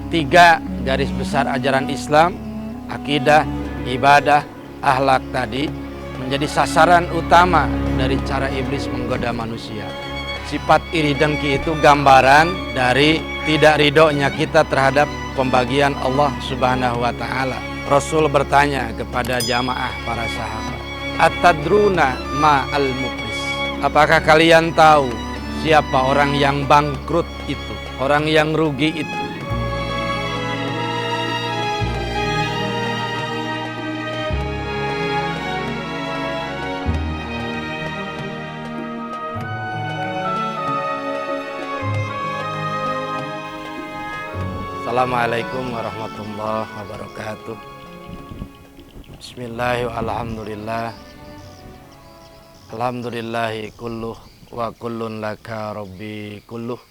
tiga garis besar ajaran Islam, akidah, ibadah, akhlak tadi menjadi sasaran utama dari cara iblis menggoda manusia. Sifat iri dengki itu gambaran dari tidak ridhonya kita terhadap pembagian Allah Subhanahu wa taala. Rasul bertanya kepada jamaah para sahabat, "Atadruna ma al-muflis?" Apakah kalian tahu siapa orang yang bangkrut itu, orang yang rugi itu? Assalamualaikum warahmatullahi wabarakatuh. Bismillahirrahmanirrahim. Alhamdulillahi kulluh wa kullun laka rabbi kulluh.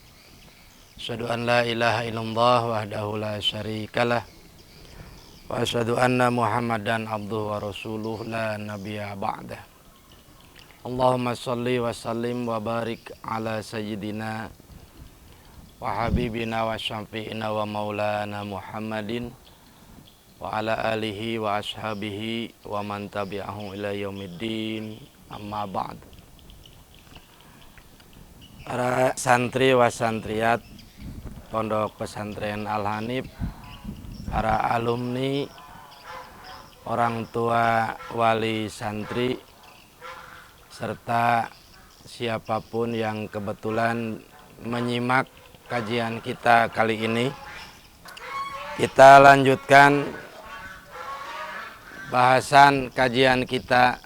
Asyhadu an la ilaha illallah wahdahu la syarikalah. Wa asyhadu anna Muhammadan abduhu wa rasuluh la nabiyya ba'dah. Allahumma shalli wa sallim wa barik ala sayyidina wa habibina wa syafi'ina wa maulana Muhammadin wa ala alihi wa ashabihi wa man tabi'ahu ila yaumiddin, amma ba'd. Para santri wa santriat Pondok Pesantren Al-Hanif, para alumni, orang tua, wali santri, serta siapapun yang kebetulan menyimak kajian kita kali ini, kita lanjutkan bahasan kajian kita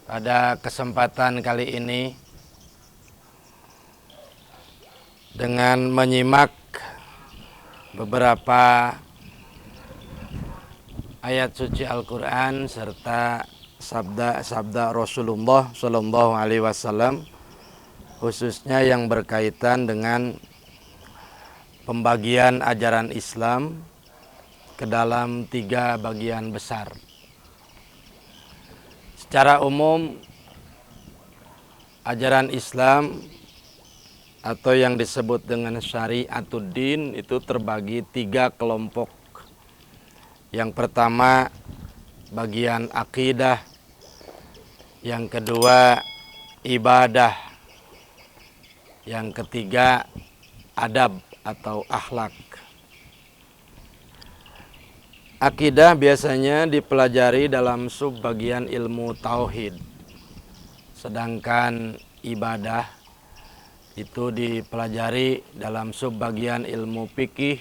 pada kesempatan kali ini dengan menyimak beberapa ayat suci Al-Quran serta sabda-sabda Rasulullah Shallallahu Alaihi Wasallam, khususnya yang berkaitan dengan pembagian ajaran Islam ke dalam tiga bagian besar. Secara umum, ajaran Islam atau yang disebut dengan syariatuddin itu terbagi tiga kelompok. Yang pertama, bagian akidah. Yang kedua, ibadah. Yang ketiga, adab atau akhlak. Akidah biasanya dipelajari dalam subbagian ilmu tauhid. Sedangkan ibadah itu dipelajari dalam subbagian ilmu fikih,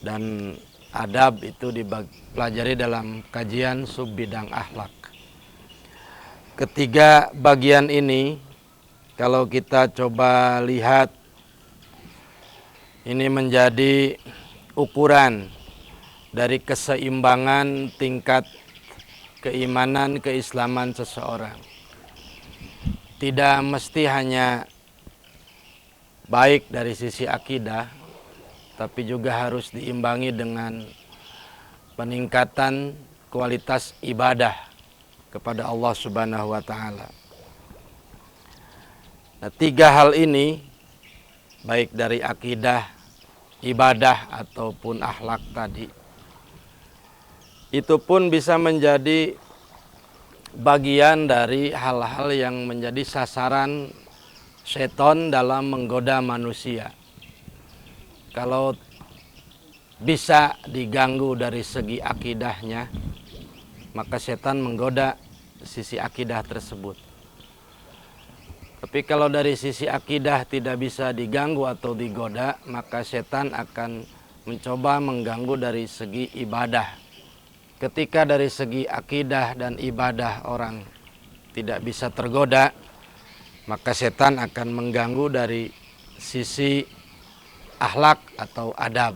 dan adab itu dipelajari dalam kajian subbidang akhlak. Ketiga bagian ini, kalau kita coba lihat, ini menjadi ukuran dari keseimbangan tingkat keimanan, keislaman seseorang. Tidak mesti hanya baik dari sisi akidah, tapi juga harus diimbangi dengan peningkatan kualitas ibadah kepada Allah Subhanahu wa taala. Nah, tiga hal ini, baik dari akidah, ibadah, ataupun akhlak tadi, itu pun bisa menjadi bagian dari hal-hal yang menjadi sasaran setan dalam menggoda manusia. Kalau bisa diganggu dari segi akidahnya, maka setan menggoda sisi akidah tersebut. Tapi kalau dari sisi akidah tidak bisa diganggu atau digoda, maka setan akan mencoba mengganggu dari segi ibadah. Ketika dari segi akidah dan ibadah orang tidak bisa tergoda, maka setan akan mengganggu dari sisi akhlak atau adab.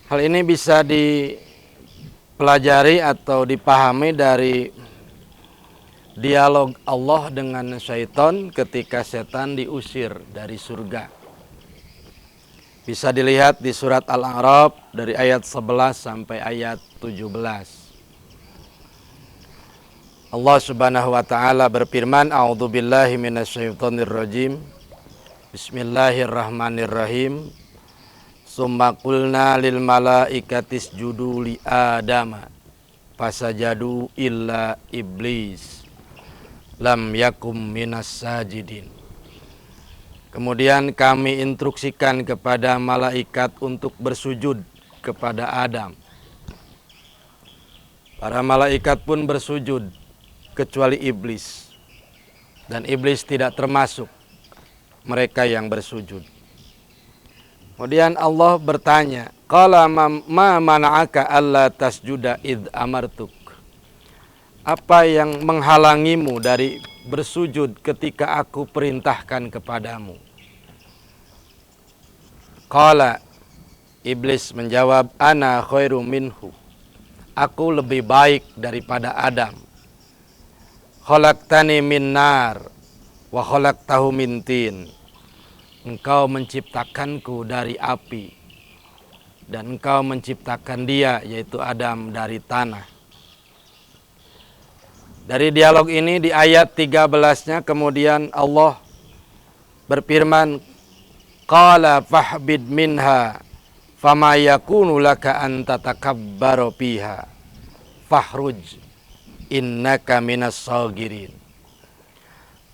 Hal ini bisa dipelajari atau dipahami dari dialog Allah dengan syaitan ketika setan diusir dari surga. Bisa dilihat di surat Al-A'raf dari ayat 11 sampai ayat 17. Allah Subhanahu wa taala berfirman, "A'udzubillahi minasyaitonirrajim. Bismillahirrahmanirrahim. Summa qulna lil malaikati isjudu li Adama fasajadu illa iblis lam yakum minas sajidin. Kemudian kami instruksikan kepada malaikat untuk bersujud kepada Adam. Para malaikat pun bersujud kecuali iblis. Dan iblis tidak termasuk mereka yang bersujud. Kemudian Allah bertanya, qala ma mana'aka alla tasjuda id amartuk. Apa yang menghalangimu dari bersujud ketika aku perintahkan kepadamu? Qala, iblis menjawab, ana khairum minhu. Aku lebih baik daripada Adam. Khalaqtani min nar wa khalaqtahu min tin. Engkau menciptakanku dari api dan engkau menciptakan dia, yaitu Adam, dari tanah. Dari dialog ini di ayat 13-nya kemudian Allah berfirman, qala fahbid minha fama yakunu laka an tatakabbaru fiha fahruj innaka minas sagirin.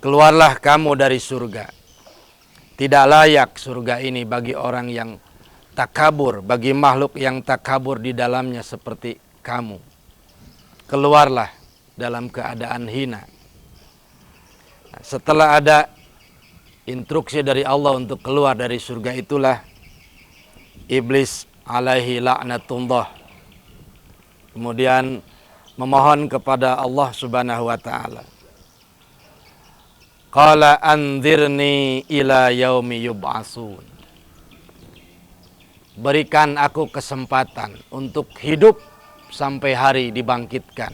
Keluarlah kamu dari surga. Tidak layak surga ini bagi orang yang takabur, bagi makhluk yang takabur di dalamnya seperti kamu. Keluarlah dalam keadaan hina. Setelah ada instruksi dari Allah untuk keluar dari surga, itulah iblis alaihi laknatullah kemudian memohon kepada Allah Subhanahu wa taala. Qala anzirni ila yaumi yub'atsun. Berikan aku kesempatan untuk hidup sampai hari dibangkitkan.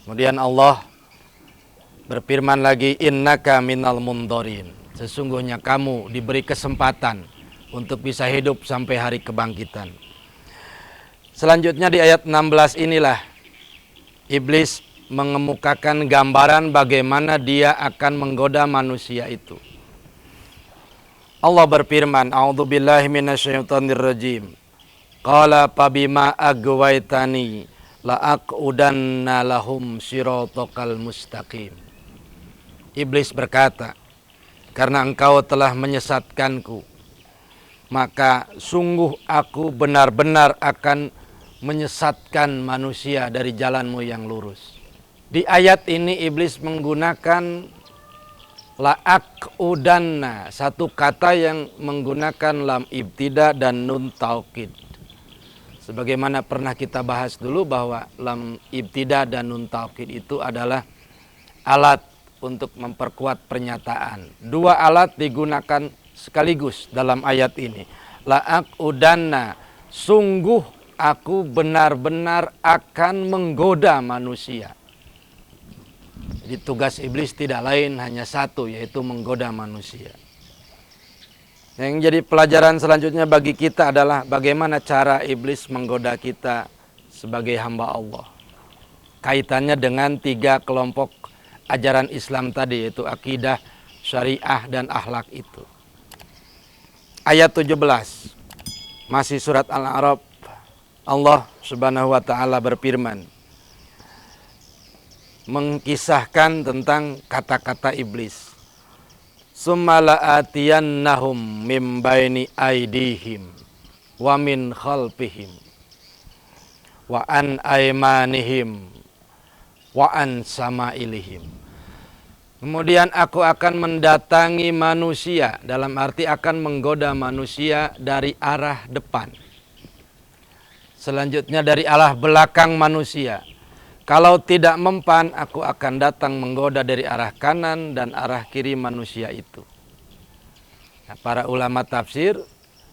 Kemudian Allah berfirman lagi, innaka minal mundharin. Sesungguhnya kamu diberi kesempatan untuk bisa hidup sampai hari kebangkitan. Selanjutnya di ayat 16 inilah iblis mengemukakan gambaran bagaimana dia akan menggoda manusia itu. Allah berfirman, a'udzubillahi minasyaitonirrajim. Qala fabima aghwaytani la'aqudanna lahum siratal mustaqim. Iblis berkata, karena engkau telah menyesatkanku, maka sungguh aku benar-benar akan menyesatkan manusia dari jalanmu yang lurus. Di ayat ini iblis menggunakan la'aqudanna, satu kata yang menggunakan lam ibtida dan nun taukid. Sebagaimana pernah kita bahas dulu bahwa lam ibtida dan nun taukid itu adalah alat untuk memperkuat pernyataan. Dua alat digunakan sekaligus dalam ayat ini. La'aqudanna, sungguh aku benar-benar akan menggoda manusia. Jadi tugas iblis tidak lain hanya satu, yaitu menggoda manusia. Yang jadi pelajaran selanjutnya bagi kita adalah bagaimana cara iblis menggoda kita sebagai hamba Allah. Kaitannya dengan tiga kelompok ajaran Islam tadi, yaitu akidah, syariah, dan akhlak itu. Ayat 17, masih surat Al-A'raf, Allah Subhanahu wa ta'ala berfirman, mengkisahkan tentang kata-kata iblis. Summa la'atiyannahum mim baini aidihim wa min khalfihim wa an aymanihim wa an samailihim. Kemudian aku akan mendatangi manusia, dalam arti akan menggoda manusia dari arah depan. Selanjutnya dari arah belakang manusia. Kalau tidak mempan, aku akan datang menggoda dari arah kanan dan arah kiri manusia itu. Nah, para ulama tafsir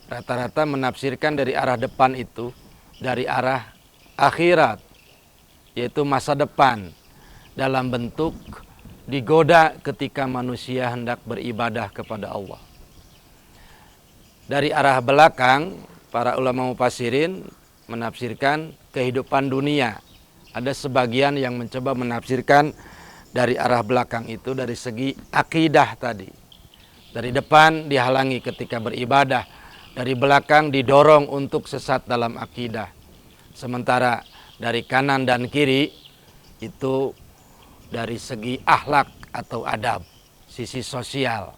rata-rata menafsirkan dari arah depan itu dari arah akhirat, yaitu masa depan, dalam bentuk digoda ketika manusia hendak beribadah kepada Allah. Dari arah belakang, para ulama mufassirin menafsirkan kehidupan dunia. Ada sebagian yang mencoba menafsirkan dari arah belakang itu dari segi akidah tadi. Dari depan dihalangi ketika beribadah, dari belakang didorong untuk sesat dalam akidah. Sementara dari kanan dan kiri itu dari segi akhlak atau adab, sisi sosial.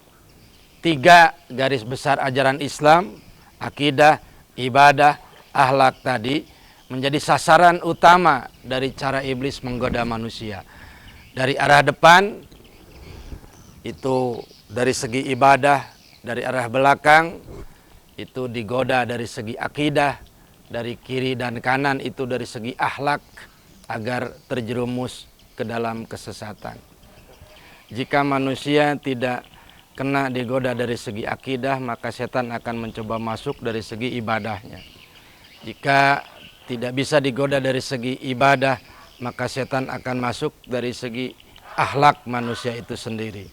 3 garis besar ajaran Islam, akidah, ibadah, akhlak tadi menjadi sasaran utama dari cara iblis menggoda manusia. Dari arah depan itu dari segi ibadah, dari arah belakang itu digoda dari segi akidah, dari kiri dan kanan itu dari segi akhlak agar terjerumus ke dalam kesesatan. Jika manusia tidak kena digoda dari segi akidah, maka setan akan mencoba masuk dari segi ibadahnya. Jika tidak bisa digoda dari segi ibadah, maka setan akan masuk dari segi akhlak manusia itu sendiri.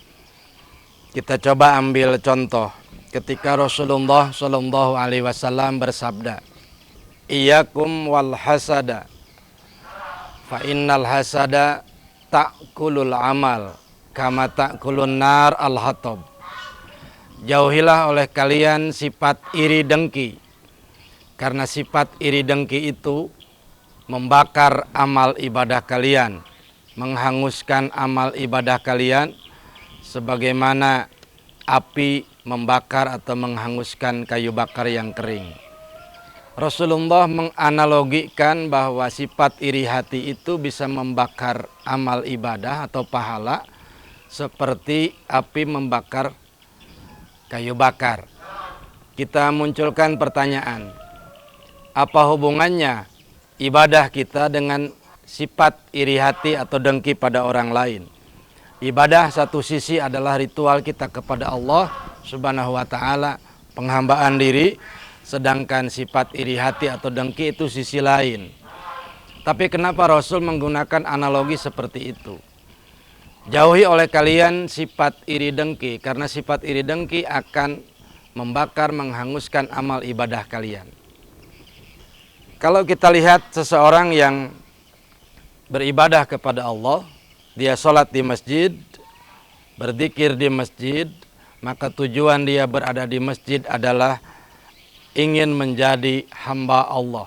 Kita coba ambil contoh ketika Rasulullah Shallallahu Alaihi Wasallam bersabda, "Iyyakum wal hasada, fa innal hasada ta'kulul amal, kama ta'kulun nar al-hatab." Jauhilah oleh kalian sifat iri dengki, karena sifat iri dengki itu membakar amal ibadah kalian, menghanguskan amal ibadah kalian sebagaimana api membakar atau menghanguskan kayu bakar yang kering. Rasulullah menganalogikan bahwa sifat iri hati itu bisa membakar amal ibadah atau pahala seperti api membakar kayu bakar. Kita munculkan pertanyaan, apa hubungannya ibadah kita dengan sifat iri hati atau dengki pada orang lain? Ibadah satu sisi adalah ritual kita kepada Allah Subhanahu wa taala, penghambaan diri, sedangkan sifat iri hati atau dengki itu sisi lain. Tapi kenapa Rasul menggunakan analogi seperti itu? Jauhi oleh kalian sifat iri dengki, karena sifat iri dengki akan membakar, menghanguskan amal ibadah kalian. Kalau kita lihat seseorang yang beribadah kepada Allah, dia sholat di masjid, berzikir di masjid, maka tujuan dia berada di masjid adalah ingin menjadi hamba Allah,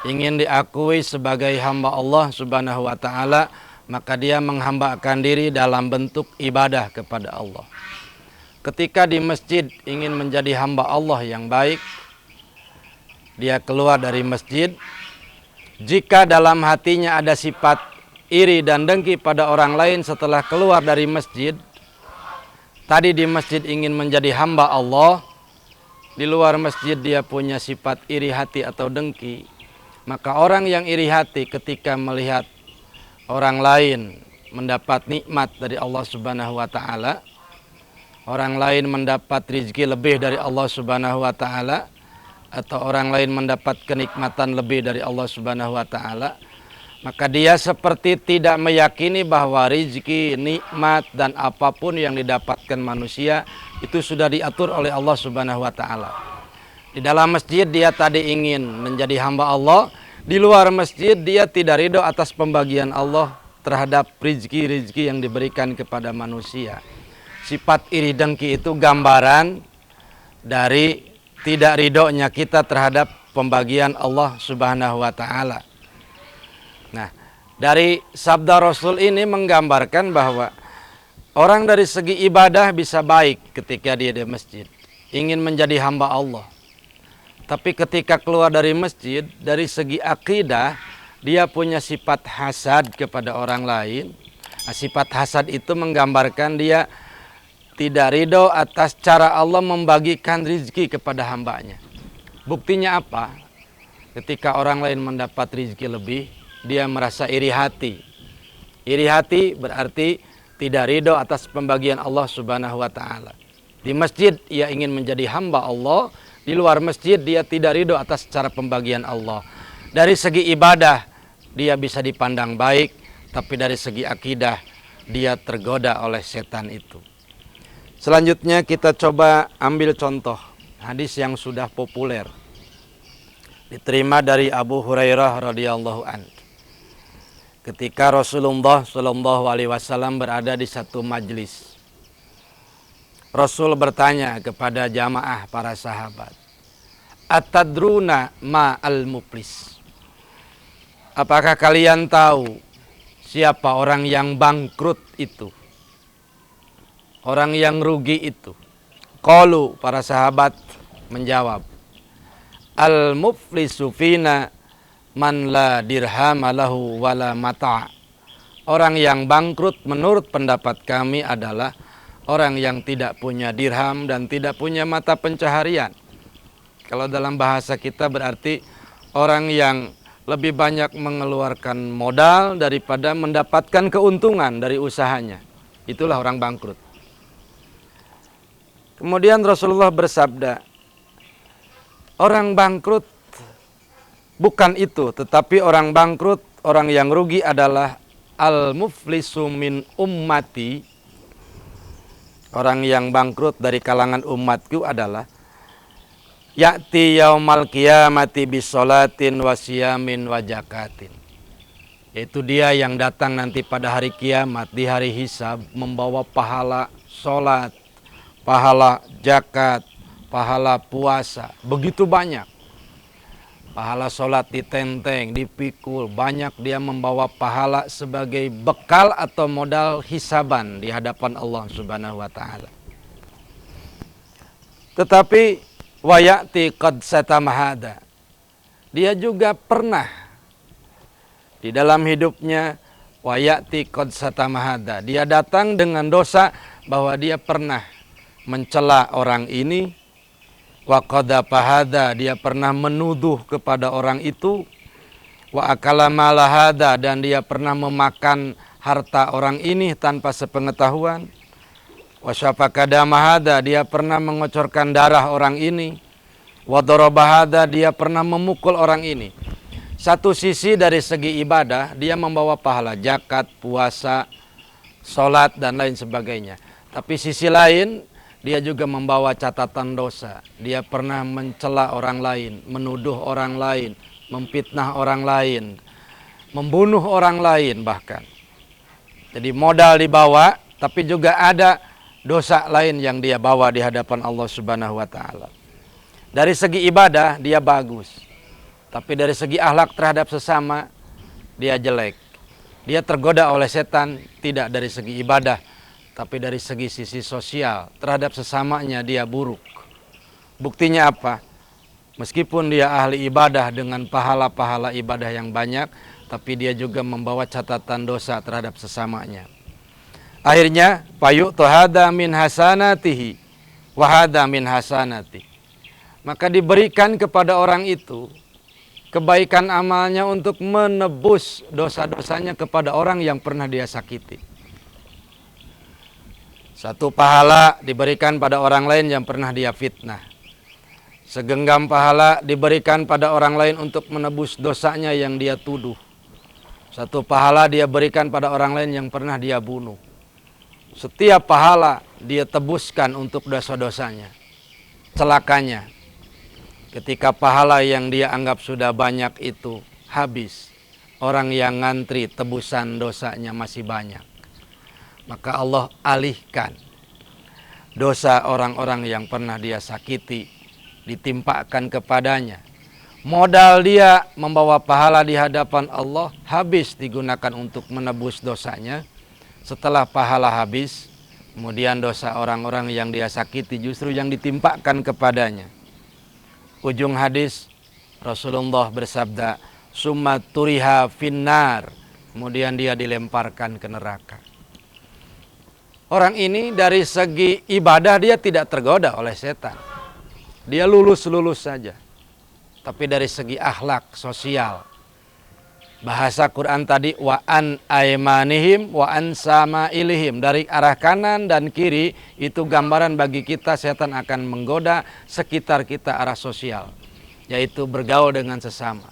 ingin diakui sebagai hamba Allah Subhanahu wa taala, maka dia menghambakan diri dalam bentuk ibadah kepada Allah. Ketika di masjid ingin menjadi hamba Allah yang baik, dia keluar dari masjid. Jika dalam hatinya ada sifat iri dan dengki pada orang lain setelah keluar dari masjid, tadi di masjid ingin menjadi hamba Allah, di luar masjid dia punya sifat iri hati atau dengki, maka orang yang iri hati ketika melihat orang lain mendapat nikmat dari Allah Subhanahu wa taala, orang lain mendapat rezeki lebih dari Allah Subhanahu wa taala, atau orang lain mendapat kenikmatan lebih dari Allah Subhanahu wa taala, maka dia seperti tidak meyakini bahwa rezeki, nikmat dan apapun yang didapatkan manusia itu sudah diatur oleh Allah Subhanahu wa taala. Di dalam masjid dia tadi ingin menjadi hamba Allah, di luar masjid dia tidak ridho atas pembagian Allah terhadap rezeki-rezeki yang diberikan kepada manusia. Sifat iri dengki itu gambaran dari tidak ridhonya kita terhadap pembagian Allah Subhanahu wa taala. Nah, dari sabda Rasul ini menggambarkan bahwa orang dari segi ibadah bisa baik ketika dia di masjid, ingin menjadi hamba Allah. Tapi ketika keluar dari masjid, dari segi akidah, dia punya sifat hasad kepada orang lain. Nah, sifat hasad itu menggambarkan dia tidak ridho atas cara Allah membagikan rezeki kepada hambanya. Buktinya apa? Ketika orang lain mendapat rezeki lebih, dia merasa iri hati. Iri hati berarti tidak ridho atas pembagian Allah Subhanahu wa taala. Di masjid ia ingin menjadi hamba Allah, di luar masjid dia tidak ridho atas cara pembagian Allah. Dari segi ibadah dia bisa dipandang baik, tapi dari segi akidah dia tergoda oleh setan itu. Selanjutnya kita coba ambil contoh hadis yang sudah populer, diterima dari Abu Hurairah radhiyallahu anhu. Ketika Rasulullah Shallallahu Alaihi Wasallam berada di satu majlis, Rasul bertanya kepada jamaah para sahabat, "Atadruna ma al-muflis?" Apakah kalian tahu siapa orang yang bangkrut itu? Orang yang rugi itu? Qalu, para sahabat menjawab, "Al-muflisu fina man la dirham lahu wala mata'." Orang yang bangkrut menurut pendapat kami adalah orang yang tidak punya dirham dan tidak punya mata pencaharian. Kalau dalam bahasa kita berarti orang yang lebih banyak mengeluarkan modal daripada mendapatkan keuntungan dari usahanya. Itulah orang bangkrut. Kemudian Rasulullah bersabda, orang bangkrut bukan itu, tetapi orang bangkrut, orang yang rugi adalah al-muflisu min ummati. Orang yang bangkrut dari kalangan umatku adalah ya'ti yaumal qiyamati bisolatin wa siyamin wa jakatin. Yaitu dia yang datang nanti pada hari kiamat, di hari hisab, membawa pahala solat, pahala zakat, pahala puasa, begitu banyak. Pahala solat ditenteng, dipikul, banyak dia membawa pahala sebagai bekal atau modal hisaban di hadapan Allah Subhanahu wa ta'ala. Tetapi wayati qad satamahada, dia juga pernah di dalam hidupnya, wayati qad satamahada, dia datang dengan dosa bahwa dia pernah mencela orang ini, wa qadafahada, dia pernah menuduh kepada orang itu, wa akala malahada, dan dia pernah memakan harta orang ini tanpa sepengetahuan, wa syafakadamahada, dia pernah mengocorkan darah orang ini, wa darabahada, dia pernah memukul orang ini. Satu sisi dari segi ibadah, dia membawa pahala zakat, puasa, sholat, dan lain sebagainya. Tapi sisi lain, dia juga membawa catatan dosa. Dia pernah mencela orang lain, menuduh orang lain, memfitnah orang lain, membunuh orang lain bahkan. Jadi modal dibawa, tapi juga ada dosa lain yang dia bawa di hadapan Allah Subhanahu wa ta'ala. Dari segi ibadah dia bagus, tapi dari segi akhlak terhadap sesama dia jelek. Dia tergoda oleh setan tidak dari segi ibadah, tapi dari segi sisi sosial terhadap sesamanya dia buruk. Buktinya apa? Meskipun dia ahli ibadah dengan pahala-pahala ibadah yang banyak, tapi dia juga membawa catatan dosa terhadap sesamanya. Akhirnya, fayu'tu hada min hasanatihi wa hada min hasanati. Maka diberikan kepada orang itu kebaikan amalnya untuk menebus dosa-dosanya kepada orang yang pernah dia sakiti. Satu pahala diberikan pada orang lain yang pernah dia fitnah. Segenggam pahala diberikan pada orang lain untuk menebus dosanya yang dia tuduh. Satu pahala dia berikan pada orang lain yang pernah dia bunuh. Setiap pahala dia tebuskan untuk dosa-dosanya. Celakanya, ketika pahala yang dia anggap sudah banyak itu habis, orang yang ngantri tebusan dosanya masih banyak. Maka Allah alihkan dosa orang-orang yang pernah dia sakiti, ditimpakan kepadanya. Modal dia membawa pahala di hadapan Allah habis digunakan untuk menebus dosanya. Setelah pahala habis, kemudian dosa orang-orang yang dia sakiti justru yang ditimpakan kepadanya. Ujung hadis Rasulullah bersabda, summa turiha finnar, kemudian dia dilemparkan ke neraka. Orang ini dari segi ibadah dia tidak tergoda oleh setan. Dia lulus-lulus saja. Tapi dari segi akhlak, sosial, bahasa Quran tadi, wa an aymanihim wa an samailihim, dari arah kanan dan kiri, itu gambaran bagi kita setan akan menggoda sekitar kita arah sosial, yaitu bergaul dengan sesama.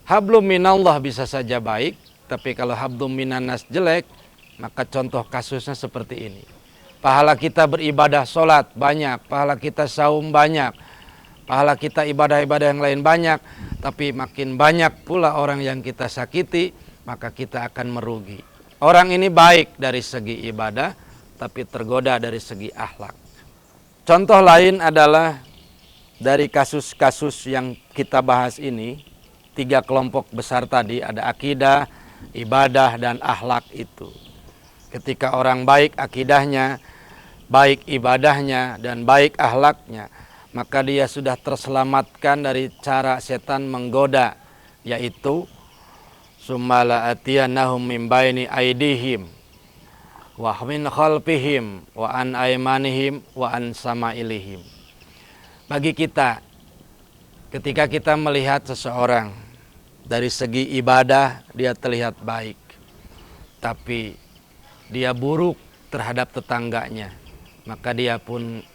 Hablum minallah bisa saja baik, tapi kalau hablum minannas jelek, maka contoh kasusnya seperti ini. Pahala kita beribadah sholat banyak, pahala kita saum banyak, pahala kita ibadah-ibadah yang lain banyak, tapi makin banyak pula orang yang kita sakiti, maka kita akan merugi. Orang ini baik dari segi ibadah, tapi tergoda dari segi akhlak. Contoh lain adalah dari kasus-kasus yang kita bahas ini, 3 kelompok besar tadi, ada akidah, ibadah, dan akhlak itu. Ketika orang baik akidahnya, baik ibadahnya, dan baik akhlaknya, maka dia sudah terselamatkan dari cara setan menggoda, yaitu summa la'atiyannahum min baini aidihim wa min khalfihim wa an aymanihim wa an samailihim. Bagi kita, ketika kita melihat seseorang dari segi ibadah dia terlihat baik, tapi dia buruk terhadap tetangganya, maka dia pun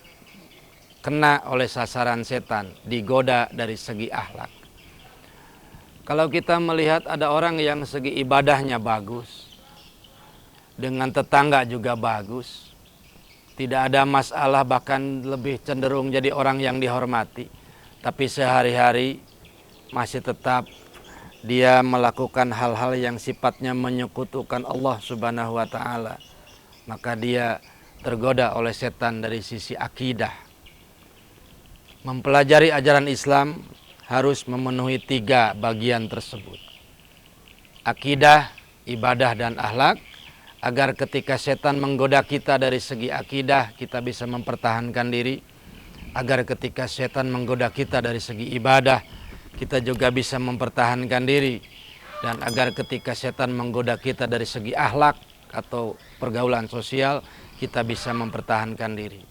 kena oleh sasaran setan, digoda dari segi akhlak. Kalau kita melihat ada orang yang segi ibadahnya bagus, dengan tetangga juga bagus, tidak ada masalah, bahkan lebih cenderung jadi orang yang dihormati, tapi sehari-hari masih tetap dia melakukan hal-hal yang sifatnya menyekutukan Allah Subhanahu wa ta'ala, maka dia tergoda oleh setan dari sisi akidah. Mempelajari ajaran Islam harus memenuhi 3 bagian tersebut: akidah, ibadah, dan akhlak, agar ketika setan menggoda kita dari segi akidah, kita bisa mempertahankan diri. Agar ketika setan menggoda kita dari segi ibadah, kita juga bisa mempertahankan diri. Dan agar ketika setan menggoda kita dari segi akhlak atau pergaulan sosial, kita bisa mempertahankan diri.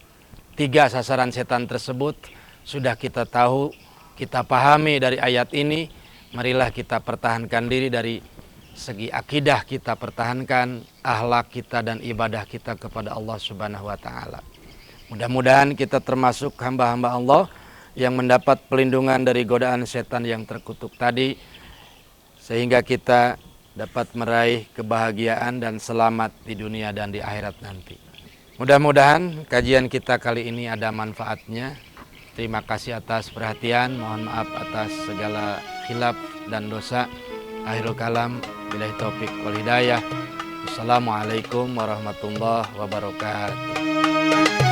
3 sasaran setan tersebut sudah kita tahu, kita pahami dari ayat ini. Marilah kita pertahankan diri dari segi akidah, kita pertahankan akhlak kita dan ibadah kita kepada Allah Subhanahu wa ta'ala. Mudah-mudahan kita termasuk hamba-hamba Allah yang mendapat pelindungan dari godaan setan yang terkutuk tadi, sehingga kita dapat meraih kebahagiaan dan selamat di dunia dan di akhirat nanti. Mudah-mudahan kajian kita kali ini ada manfaatnya. Terima kasih atas perhatian, mohon maaf atas segala khilaf dan dosa. Akhirul kalam, billahi taufik wal hidayah. Assalamualaikum warahmatullahi wabarakatuh.